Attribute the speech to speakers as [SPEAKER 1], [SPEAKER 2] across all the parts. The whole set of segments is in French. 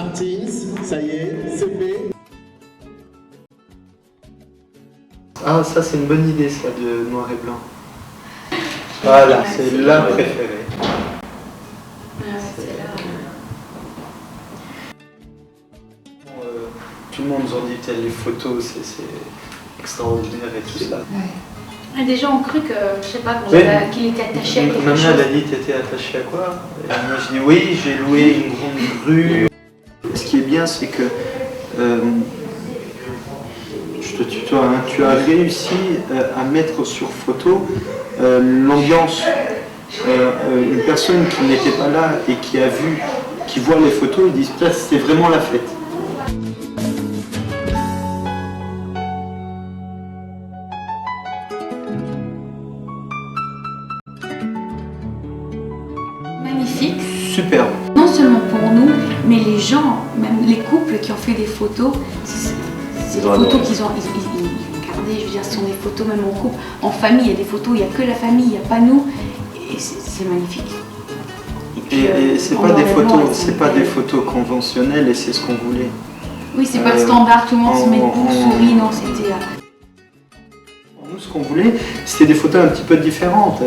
[SPEAKER 1] Martins, ça y est, c'est fait.
[SPEAKER 2] Ah, ça c'est une bonne idée, ça, de noir et blanc. Voilà, c'est la préférée. Tout le monde nous a dit que les photos, c'est extraordinaire et tout ça.
[SPEAKER 3] Ouais. Des gens ont cru que, je sais pas, qu'il était attaché à quelque chose.
[SPEAKER 2] Maman, elle a dit, t'étais attaché à quoi? Et moi, je dis, oui, j'ai loué une grande grue. Ce qui est bien, c'est que, je te tutoie, hein, tu as réussi à mettre sur photo l'ambiance. Une personne qui n'était pas là et qui voit les photos, ils disent, peut-être c'était vraiment la fête.
[SPEAKER 3] Magnifique.
[SPEAKER 2] Superbe.
[SPEAKER 3] Non seulement pour nous, mais les gens, même les couples qui ont fait des photos, c'est des photos qu'ils ont gardées, je veux dire, ce sont des photos même en couple, en famille, il y a des photos, il n'y a que la famille, il n'y a pas nous, et c'est magnifique.
[SPEAKER 2] Et c'est pas des photos, c'est pas des photos conventionnelles et c'est ce qu'on voulait.
[SPEAKER 3] Oui, c'est pas le standard, tout le monde se met debout, sourit, non, c'était...
[SPEAKER 2] Nous, ce qu'on voulait, c'était des photos un petit peu différentes.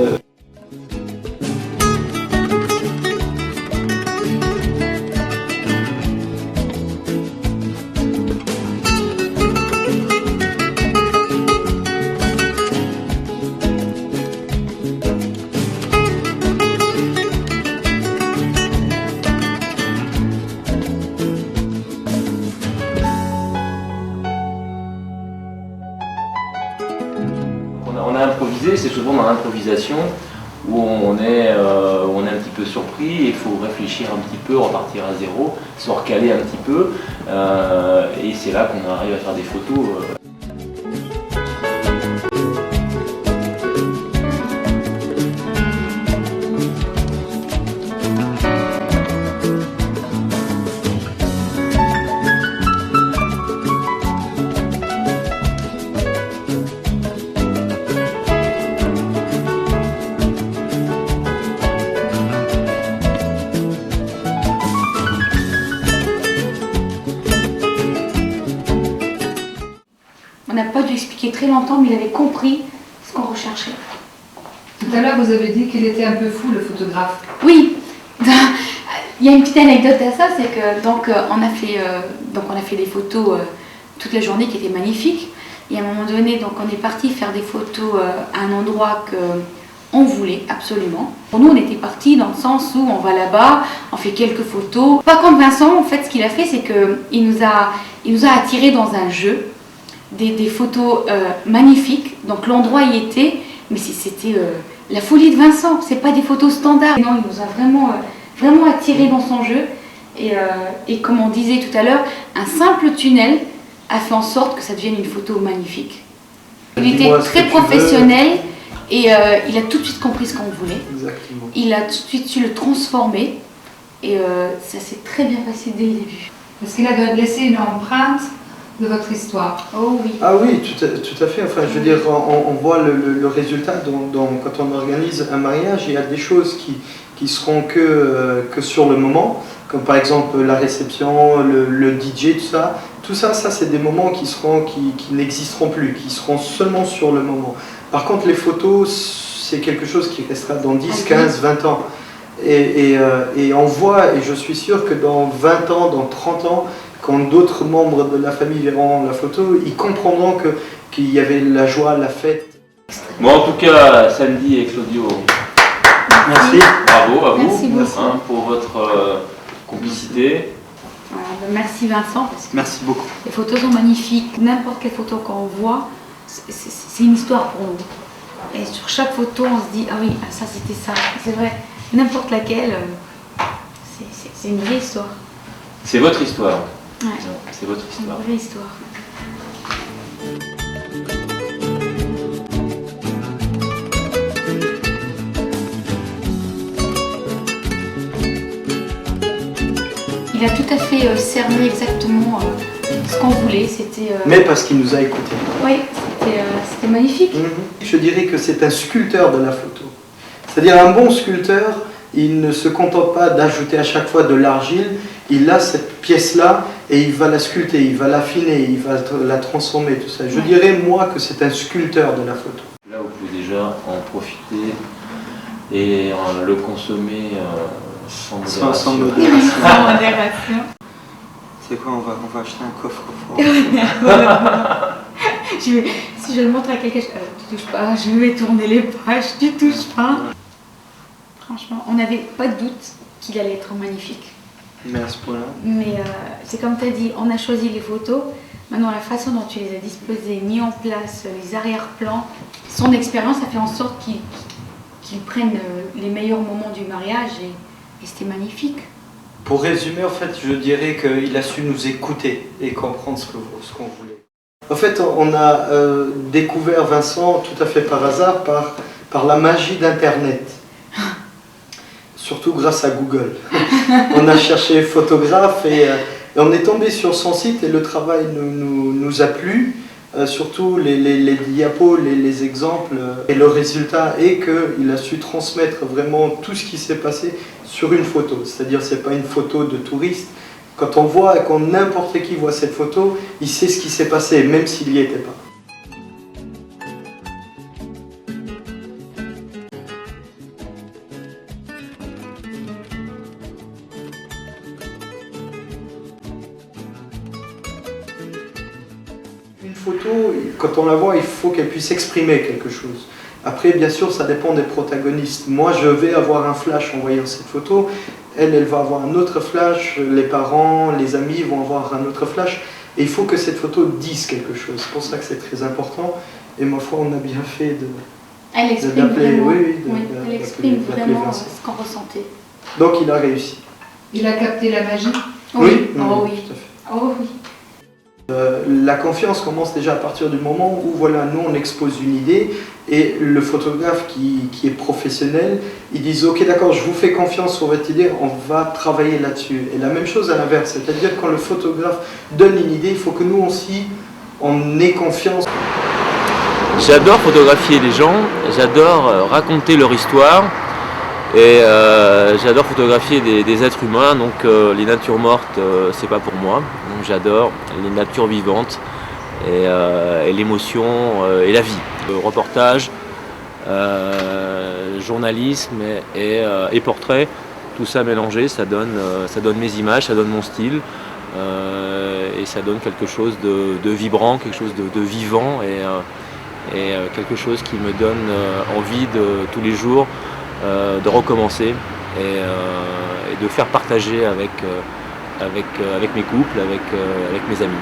[SPEAKER 4] On a improvisé, c'est souvent dans l'improvisation où on est un petit peu surpris, il faut réfléchir un petit peu, repartir à zéro, se recaler un petit peu, et c'est là qu'on arrive à faire des photos.
[SPEAKER 3] On n'a pas dû expliquer très longtemps, mais il avait compris ce qu'on recherchait.
[SPEAKER 5] Tout à l'heure, vous avez dit qu'il était un peu fou, le photographe.
[SPEAKER 3] Oui, il y a une petite anecdote à ça, c'est que on a fait des photos toute la journée qui étaient magnifiques. Et à un moment donné, donc on est parti faire des photos à un endroit qu'on voulait absolument. Pour nous, on était partis dans le sens où on va là-bas, on fait quelques photos. Pas comme Vincent, en fait, ce qu'il a fait, c'est qu'il nous a attirés dans un jeu. Des photos magnifiques, donc l'endroit y était, mais c'était la folie de Vincent, c'est pas des photos standards. Non, il nous a vraiment attirés dans son jeu, et comme on disait tout à l'heure, un simple tunnel a fait en sorte que ça devienne une photo magnifique. Il était très professionnel, et il a tout de suite compris ce qu'on voulait.
[SPEAKER 2] Exactement.
[SPEAKER 3] Il a tout de suite su le transformer, et ça s'est très bien passé dès le début.
[SPEAKER 5] Parce qu'il a laissé une empreinte de votre histoire.
[SPEAKER 3] Oh oui.
[SPEAKER 2] Ah oui, tout à fait. Enfin, je veux dire, on voit le résultat quand on organise un mariage. Il y a des choses qui seront que sur le moment, comme par exemple la réception, le DJ, tout ça, c'est des moments qui n'existeront plus, qui seront seulement sur le moment. Par contre, les photos, c'est quelque chose qui restera dans 10, 15, 20 ans. Et on voit, et je suis sûr que dans 20 ans, dans 30 ans, quand d'autres membres de la famille verront la photo, ils comprendront qu'il y avait la joie, la fête.
[SPEAKER 4] Bon, en tout cas, Sandy et Claudio,
[SPEAKER 2] merci.
[SPEAKER 4] Bravo à vous.
[SPEAKER 3] Merci beaucoup.
[SPEAKER 4] Pour votre complicité.
[SPEAKER 3] Voilà, merci Vincent, parce que
[SPEAKER 2] Merci beaucoup.
[SPEAKER 3] les photos sont magnifiques. N'importe quelle photo qu'on voit, c'est une histoire pour nous. Et sur chaque photo, on se dit, ah oui, ça c'était ça. C'est vrai, n'importe laquelle, c'est une vraie histoire.
[SPEAKER 4] C'est votre histoire.
[SPEAKER 3] Ouais.
[SPEAKER 4] C'est votre
[SPEAKER 3] C'est une
[SPEAKER 4] histoire.
[SPEAKER 3] vraie histoire. Il a tout à fait cerné exactement ce qu'on voulait. C'était.
[SPEAKER 2] Mais parce qu'il nous a écoutés.
[SPEAKER 3] Oui, c'était magnifique.
[SPEAKER 2] Je dirais que c'est un sculpteur de la photo. C'est-à-dire un bon sculpteur, il ne se contente pas d'ajouter à chaque fois de l'argile, il a cette pièce-là et il va la sculpter, il va l'affiner, il va la transformer, tout ça. Je dirais, moi, que c'est un sculpteur de la photo.
[SPEAKER 4] Là, vous pouvez déjà en profiter et le consommer sans modération.
[SPEAKER 2] Sans modération.
[SPEAKER 3] Sans modération.
[SPEAKER 2] C'est quoi, on va acheter un coffre-fort.
[SPEAKER 3] Si je le montre à quelqu'un, tu touches pas, je vais tourner les pages, tu touches pas. Franchement, on n'avait pas de doute qu'il allait être magnifique.
[SPEAKER 2] Mais à ce point-là.
[SPEAKER 3] Mais c'est comme tu as dit, on a choisi les photos. Maintenant, la façon dont tu les as disposées, mis en place, les arrière-plans, son expérience a fait en sorte qu'il prenne les meilleurs moments du mariage et c'était magnifique.
[SPEAKER 2] Pour résumer, en fait, je dirais qu'il a su nous écouter et comprendre ce qu'on voulait. En fait, on a découvert Vincent tout à fait par hasard, par la magie d'Internet. Surtout grâce à Google. On a cherché photographe et on est tombé sur son site et le travail nous a plu. Surtout les diapos, les exemples et le résultat est qu'il a su transmettre vraiment tout ce qui s'est passé sur une photo. C'est-à-dire c'est pas une photo de touriste. Quand on voit, quand n'importe qui voit cette photo, il sait ce qui s'est passé, même s'il n'y était pas. Une photo, quand on la voit, il faut qu'elle puisse exprimer quelque chose. Après, bien sûr, ça dépend des protagonistes. Moi, je vais avoir un flash en voyant cette photo. Elle va avoir un autre flash. Les parents, les amis vont avoir un autre flash. Et il faut que cette photo dise quelque chose. C'est pour ça que c'est très important. Et ma foi, on a bien fait
[SPEAKER 3] Elle exprime vraiment,
[SPEAKER 2] elle
[SPEAKER 3] exprime vraiment ce qu'on ressentait.
[SPEAKER 2] Donc, il a réussi.
[SPEAKER 5] Il a capté la magie.
[SPEAKER 2] Oui,
[SPEAKER 3] Oh oui.
[SPEAKER 2] tout à fait.
[SPEAKER 3] Oh oui.
[SPEAKER 2] La confiance commence déjà à partir du moment où voilà, nous on expose une idée et le photographe qui est professionnel, il dit ok d'accord, je vous fais confiance sur votre idée, on va travailler là-dessus. Et la même chose à l'inverse, c'est-à-dire quand le photographe donne une idée, il faut que nous aussi on ait confiance.
[SPEAKER 4] J'adore photographier les gens, j'adore raconter leur histoire et j'adore photographier des êtres humains, donc les natures mortes c'est pas pour moi, donc j'adore les natures vivantes et l'émotion et la vie. Le reportage, journalisme et portrait, tout ça mélangé, ça donne mes images, ça donne mon style et ça donne quelque chose de vibrant, quelque chose de vivant et quelque chose qui me donne envie de tous les jours de recommencer et de faire partager avec mes couples, avec mes amis.